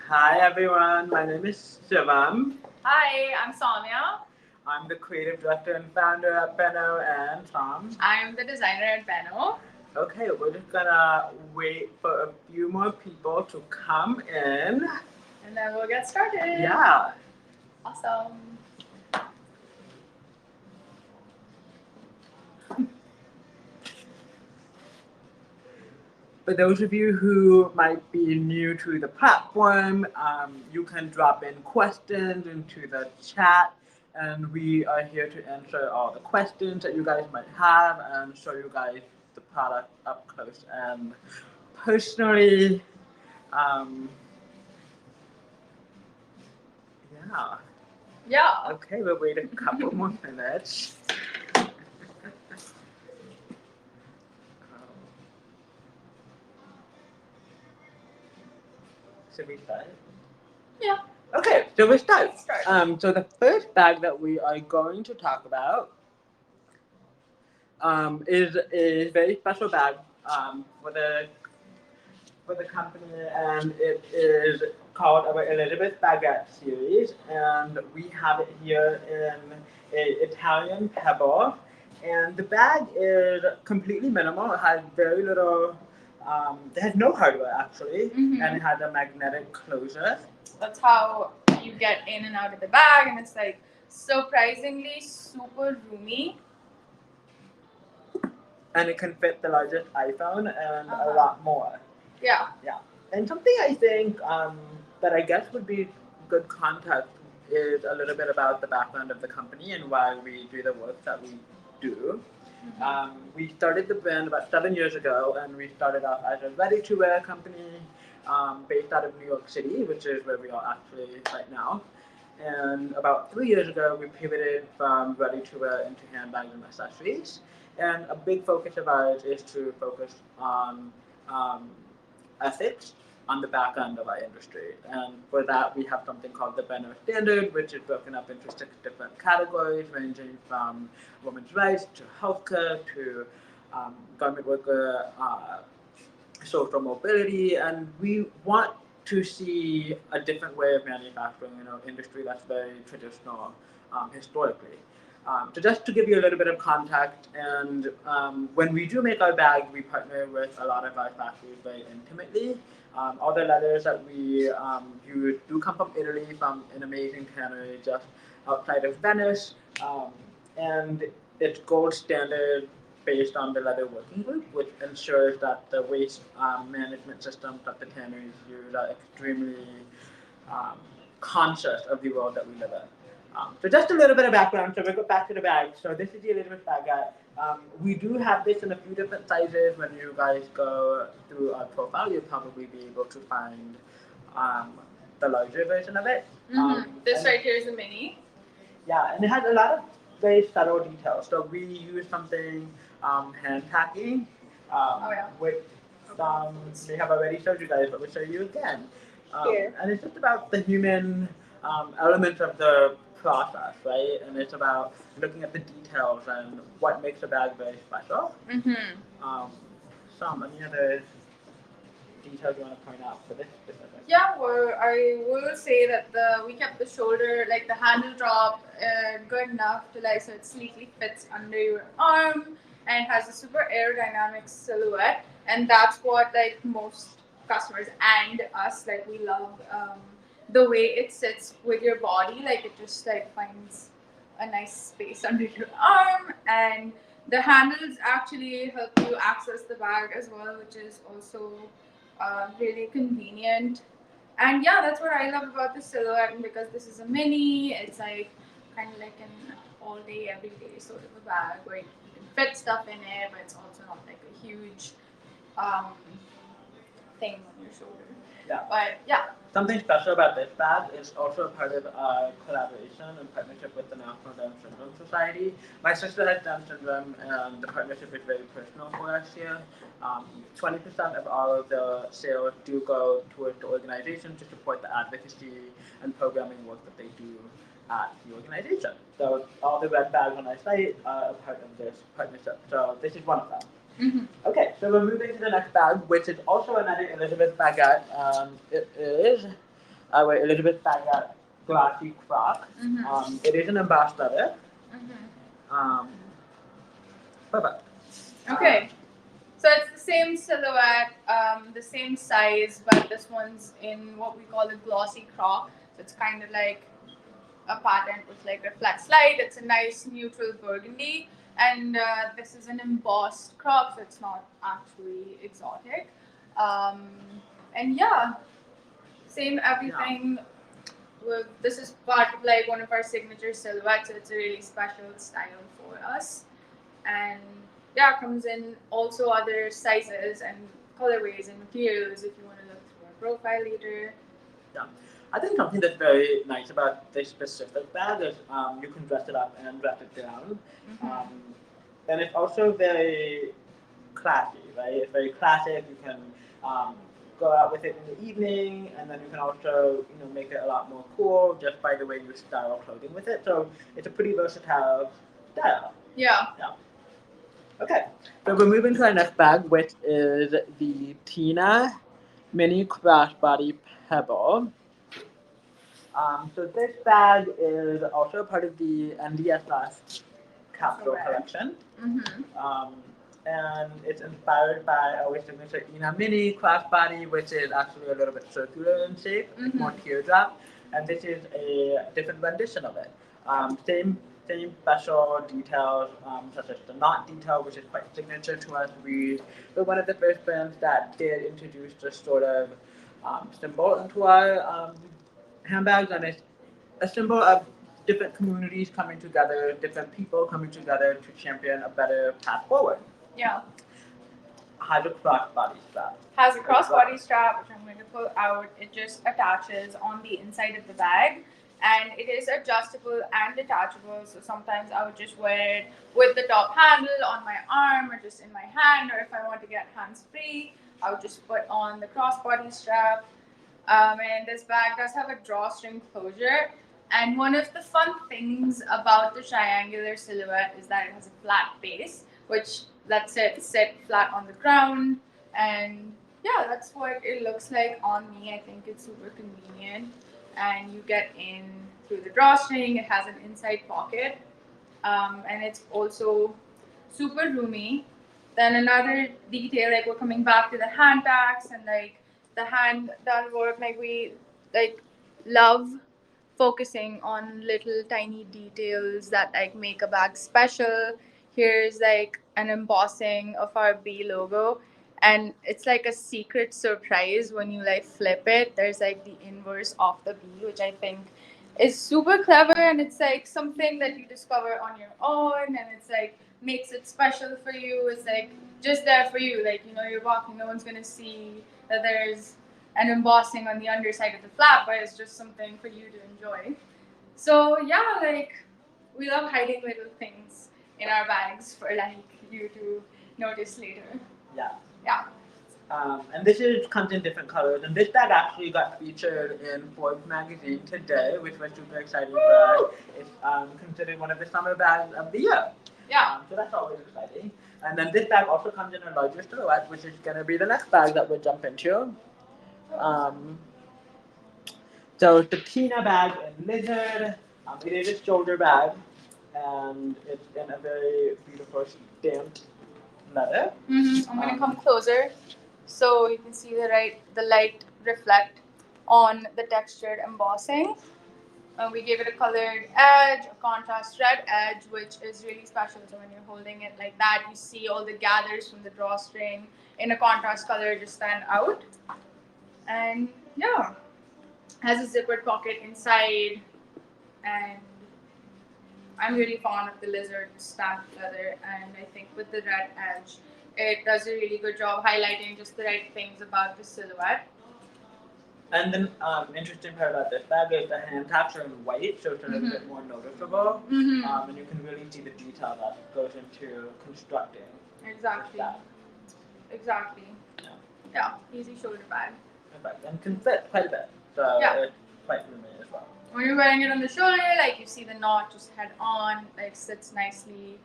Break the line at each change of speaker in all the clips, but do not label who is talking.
Hi everyone, my name is Shivam.
Hi, I'm Sonia.
I'm the creative director and founder at BEHNO, and Tom.
I'm the designer at BEHNO.
Okay, we're just gonna wait for a few more people to come in.
And then we'll get started.
Yeah.
Awesome.
For those of you who might be new to the platform, you can drop in questions into the chat, and we are here to answer all the questions that you guys might have and show you guys the product up close and personally. Um, yeah.
Yeah.
Okay, we'll wait a couple more minutes. Should we start?
Yeah.
Okay, so we start.
Let's start.
So the first bag that we are going to talk about is a very special bag for the company, and it is called our Elizabeth Baguette series, and we have it here in a Italian pebble. And the bag is completely minimal. It has very little. It has no hardware actually, and it has a magnetic closure.
That's how you get in and out of the bag, and it's like surprisingly super roomy.
And it can fit the largest iPhone and a
Uh-huh.
lot more.
Yeah.
Yeah. And something I think that I guess would be good context is a little bit about the background of the company and why we do the work that we do. We started the brand about 7 years ago, and we started off as a ready-to-wear company based out of New York City, which is where we are actually right now. And about 3 years ago, we pivoted from ready-to-wear into handbags and accessories. And a big focus of ours is to focus on um, ethics on the back end of our industry. And for that, we have something called the BEHNO Standard, which is broken up into 6 different categories, ranging from women's rights to healthcare to garment worker social mobility. And we want to see a different way of manufacturing in an industry that's very traditional historically. So just to give you a little bit of context, and when we do make our bags, we partner with a lot of our factories very intimately. All the leathers that we use do come from Italy, from an amazing tannery just outside of Venice, and it's gold standard based on the leather working group, which ensures that the waste management systems that the tanneries use are extremely um, conscious of the world that we live in. So just a little bit of background. So we'll go back to the bag. So this is the Elizabeth Baguette. We do have this in a few different sizes. When you guys go through our profile, you'll probably be able to find um, the larger version of it.
This right here is a mini.
Yeah, and it has a lot of very subtle details. So we use something hand packing,
Oh yeah.
which we have already showed you guys, but we'll show you again.
Here.
And it's just about the human element of the process, right? And it's about looking at the details and what makes a bag very special. Um, any other details you want to point out for this specific?
Yeah, well, I will say that we kept the shoulder, like the handle drop, good enough to like so it sleekly fits under your arm and it has a super aerodynamic silhouette, and that's what like most customers and us like we love the way it sits with your body, like it just like finds a nice space under your arm, and the handles actually help you access the bag as well, which is also really convenient. And yeah, that's what I love about the silhouette. And because this is a mini, it's like kind of like an all day, every day sort of a bag where you can fit stuff in it, but it's also not like a huge um, thing on your shoulder.
Yeah.
But yeah.
Something special about this bag is also a part of our collaboration and partnership with the National Down Syndrome Society. My sister has Down syndrome, and the partnership is very personal for us here. 20% of all of the sales do go towards the organization to support the advocacy and programming work that they do at the organization. So all the red bags on our site are a part of this partnership. So this is one of them. Okay, so we're moving to the next bag, which is also another Elizabeth Baguette. It is our Elizabeth Baguette glassy crock. It is an embossed leather. Um, Perfect.
Okay. So it's the same silhouette, the same size, but this one's in what we call a glossy crock. So it's kind of like a pattern which like reflects light. It's a nice neutral burgundy, and this is an embossed crop, so it's not actually exotic. Um, and yeah, same everything. With, this is part of like one of our signature silhouettes. So it's a really special style for us, and yeah, comes in also other sizes and colorways and materials if you want to look through our profile later.
Yeah. I think something that's very nice about this specific bag is you can dress it up and dress it down. And it's also very classy, right? It's very classic. You can um, go out with it in the evening, and then you can also, make it a lot more cool just by the way you style clothing with it. So it's a pretty versatile style.
Yeah.
Yeah. Okay, so we're moving to our next bag, which is the Tina Mini Crossbody Pebble. So this bag is also part of the NDS capsule collection. Um, and it's inspired by our signature Ina Mini crossbody, which is actually a little bit circular in shape. It's more teardrop, and this is a different rendition of it. Same special details, such as the knot detail, which is quite signature to us. We were one of the first brands that did introduce this sort of symbol into our handbags, and it's a symbol of different communities coming together, different people coming together to champion a better path forward.
Yeah.
Has a crossbody strap.
Has a crossbody strap, which I'm going to pull out. It just attaches on the inside of the bag, and it is adjustable and detachable. So sometimes I would just wear it with the top handle on my arm or just in my hand, or if I want to get hands free, I would just put on the crossbody strap. And this bag does have a drawstring closure. And one of the fun things about the triangular silhouette is that it has a flat base, which lets it sit flat on the ground. And yeah, that's what it looks like on me. I think it's super convenient. And you get in through the drawstring. It has an inside pocket. And it's also super roomy. Then another detail, like we're coming back to the handbags and like the hand done work, like we like love focusing on little tiny details that like make a bag special. Here's like an embossing of our B logo, and it's like a secret surprise when you like flip it. There's like the inverse of the B, which I think is super clever, and it's like something that you discover on your own, and it's like makes it special for you. It's like just there for you, like you're walking, no one's gonna see that there's an embossing on the underside of the flap, but it's just something for you to enjoy. So yeah, like we love hiding little things in our bags for like you to notice later.
Yeah.
Yeah.
And this comes in different colors. And this bag actually got featured in Forbes magazine today, which was super exciting for us. It's considered one of the summer bags of the year.
Yeah.
So that's always exciting. And then this bag also comes in a larger silhouette, which is going to be the next bag that we'll jump into. So it's the Tina bag in lizard. It is a shoulder bag, and it's in a very beautiful stamped leather.
I'm gonna come closer so you can see the light reflect on the textured embossing. We gave it a colored edge, a contrast red edge, which is really special. So when you're holding it like that, you see all the gathers from the drawstring in a contrast color just stand out. And yeah, has a zippered pocket inside, and I'm really fond of the lizard stamped leather, and I think with the red edge, it does a really good job highlighting just the right things about the silhouette.
And then interesting part about this bag is the hand taps are in white, so it's a little bit more noticeable. And you can really see the detail that goes into constructing.
Exactly. Exactly. Yeah, easy shoulder bag.
Perfect. And can fit quite a bit. So it's quite roomy as well.
When you're wearing it on the shoulder, like you see the knot just head on, like sits nicely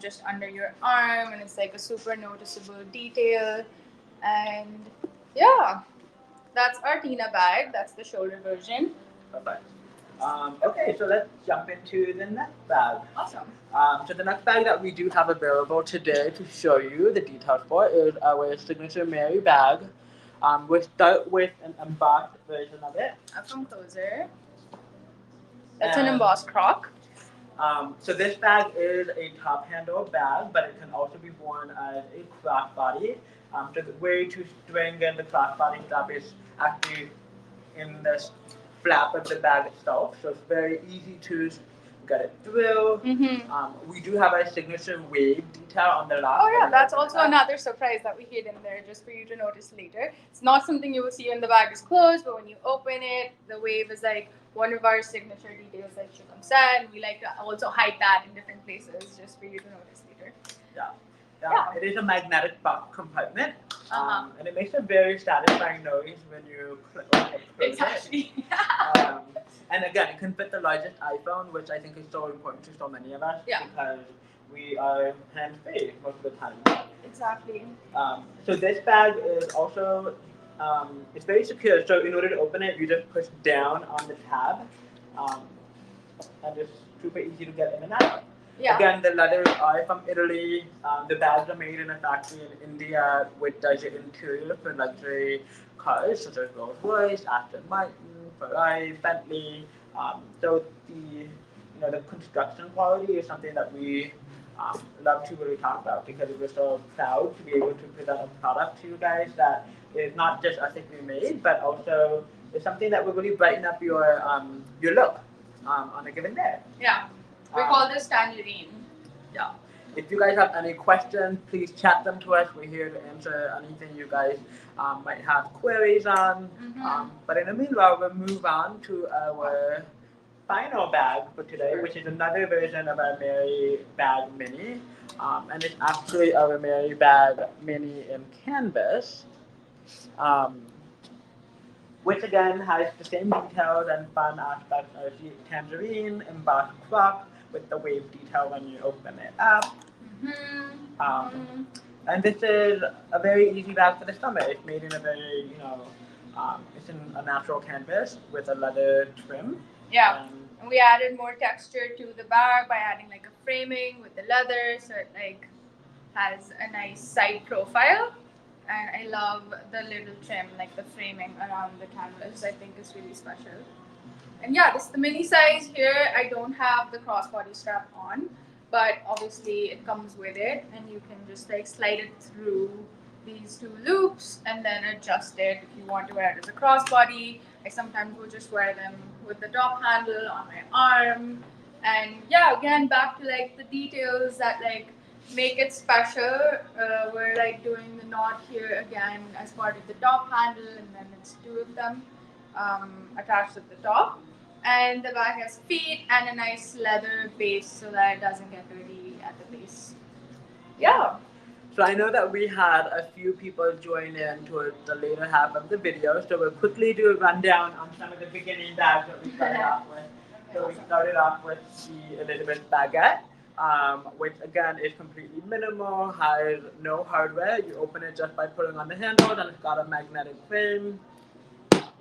just under your arm, and it's like a super noticeable detail. And yeah. That's our Tina bag. That's the shoulder version.
Perfect. Okay, so let's jump into the next bag.
Awesome.
So the next bag that we do have available today to show you the details for is our signature Mary bag. We'll start with an embossed version of it.
I'll come closer. That's an embossed croc.
So this bag is a top handle bag, but it can also be worn as a crossbody. So the way to string in the crossbody strap is actually in the flap of the bag itself, so it's very easy to get it through. We do have a signature wave detail on the lock.
Oh yeah, that's also another surprise that we hid in there just for you to notice later. It's not something you will see when the bag is closed, but when you open it, the wave is like one of our signature details, like Shukam said. We like to also hide that in different places just for you to notice later.
Yeah. It is a magnetic box compartment, and it makes a very satisfying noise when you close
exactly.
it. And again, it can fit the largest iPhone, which I think is so important to so many of us because we are hands-free most of the time.
Exactly.
So this bag is also, it's very secure. So in order to open it, you just push down on the tab, and it's super easy to get in and out.
Yeah.
Again, the leathers are from Italy. The bags are made in a factory in India, which does the interior for luxury cars such as Rolls Royce, Aston Martin, Ferrari, Bentley. So the construction quality is something that we love to really talk about because we're so proud to be able to present a product to you guys that is not just ethically made, but also is something that will really brighten up your look on a given day.
Yeah. We call this tangerine.
Yeah. If you guys have any questions, please chat them to us. We're here to answer anything you guys might have queries on. But in the meanwhile, we'll move on to our final bag for today, which is another version of our Mary Bag Mini. And it's actually our Mary Bag Mini in canvas. Which again has the same details and fun aspects as the tangerine embossed clock with the wave detail when you open it up. And this is a very easy bag for the summer. It's made in a very, it's in a natural canvas with a leather trim.
Yeah. And we added more texture to the bag by adding like a framing with the leather, so it like has a nice side profile. And I love the little trim, like the framing around the canvas. I think is really special. And yeah, this is the mini size here. I don't have the crossbody strap on, but obviously it comes with it, and you can just like slide it through these two loops and then adjust it if you want to wear it as a crossbody. I sometimes will just wear them with the top handle on my arm. And yeah, again, back to like the details that like make it special. We're like doing the knot here again as part of the top handle, and then it's two of them attached at the top. And the bag has feet and a nice leather base so that it doesn't get dirty at the base. Yeah.
So I know that we had a few people join in towards the later half of the video, so we'll quickly do a rundown on some of the beginning bags that we started off with. So we started off with the Elizabeth Baguette, which again is completely minimal, has no hardware. You open it just by putting on the handle, and it's got a magnetic frame.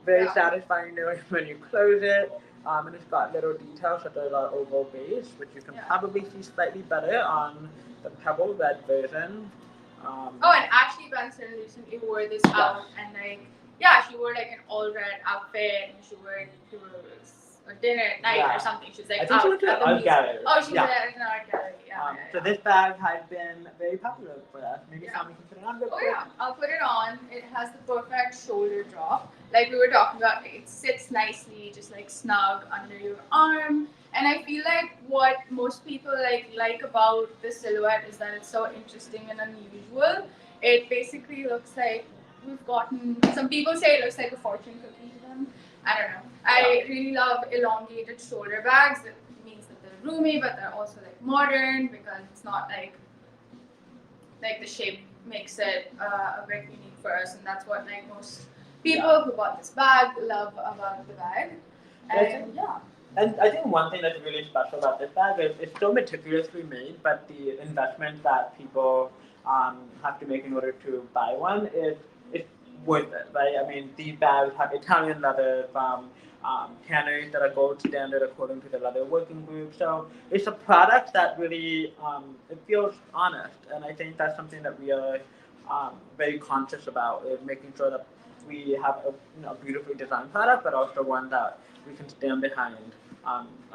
Very satisfying noise when you close it. And it's got little details such as our oval base, which you can probably see slightly better on the pebble red version.
And Ashley Benson recently wore this out, and like, she wore like an all red outfit, and she wore it to a dinner at night or something. She's like,
I think she went to an art gallery.
Oh, she was at an art gallery.
So this bag has been very popular for us. Maybe Sammy can put it on real quick.
I'll put it on. It has the perfect shoulder drop. Like we were talking about, it sits nicely, just like snug under your arm. And I feel like what most people like about this silhouette is that it's so interesting and unusual. It basically looks like we've gotten, some people say it looks like a fortune cookie to them. I don't know. I really love elongated shoulder bags. It means that they're roomy, but they're also like modern because it's not like the shape makes it a bit unique for us, and that's what like most people who bought this bag love about the bag. And
And I think one thing that's really special about this bag is it's so meticulously made, but the investment that people have to make in order to buy one is worth it, right? I mean, these bags have Italian leather from tanneries that are gold standard according to the leather working group. So it's a product that really it feels honest, and I think that's something that we are very conscious about, is making sure that we have a beautifully designed product, but also one that we can stand behind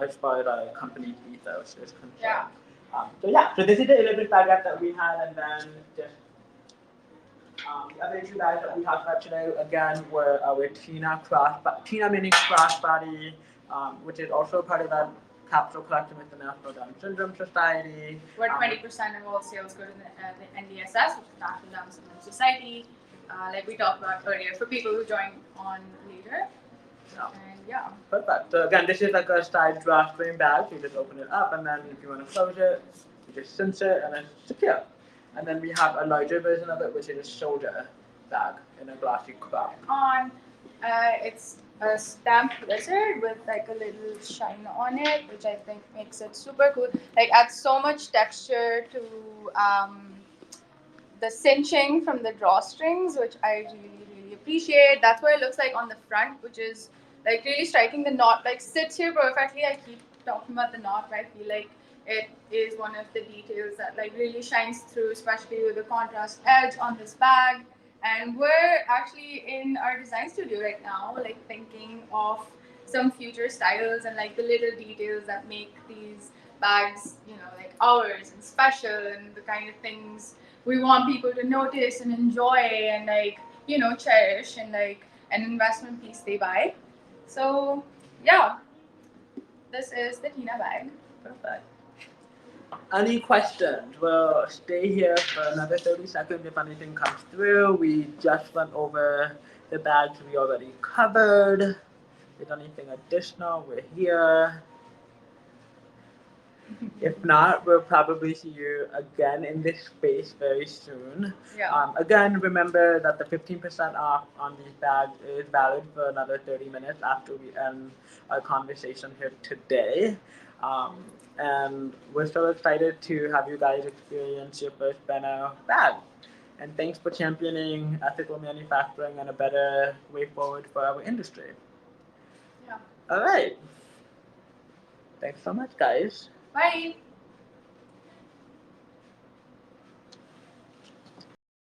as far as our company's ethos is concerned.
Yeah.
So this is the elaborate baguette that we had, and then just the other two guys that we talked about today, again, were our Tina meaning Crossbody, which is also part of that capsule collection with the National Down Syndrome Society.
Where 20% of all sales go to the NDSS, which is National Down Syndrome Society, like we talked about earlier, for people who join on later.
Yeah.
And yeah.
Perfect. So again, this is like a side drawstring bag. So you just open it up, and then if you want to close it, you just cinch it, and it's secure. And then we have a larger version of it, which is a shoulder bag in a glossy cloth.
It's a stamped lizard with like a little shine on it, which I think makes it super cool. Like adds so much texture to the cinching from the drawstrings, which I really appreciate. That's what it looks like on the front, which is like really striking. The knot like sits here perfectly. I keep talking about the knot, but I feel like it is one of the details that like really shines through, especially with the contrast edge on this bag. And we're actually in our design studio right now, like thinking of some future styles and like the little details that make these bags, like ours and special, and the kind of things we want people to notice and enjoy and like, cherish, and like an investment piece they buy. So yeah, this is the Tina bag.
Perfect. Any questions? We'll stay here for another 30 seconds if anything comes through. We just went over the bags we already covered. If there's anything additional, we're here. If not, we'll probably see you again in this space very soon.
Yeah.
Again, remember that the 15% off on these bags is valid for another 30 minutes after we end our conversation here today. And we're so excited to have you guys experience your first BEHNO bag. And thanks for championing ethical manufacturing and a better way forward for our industry.
Yeah.
All right. Thanks so much, guys.
Bye.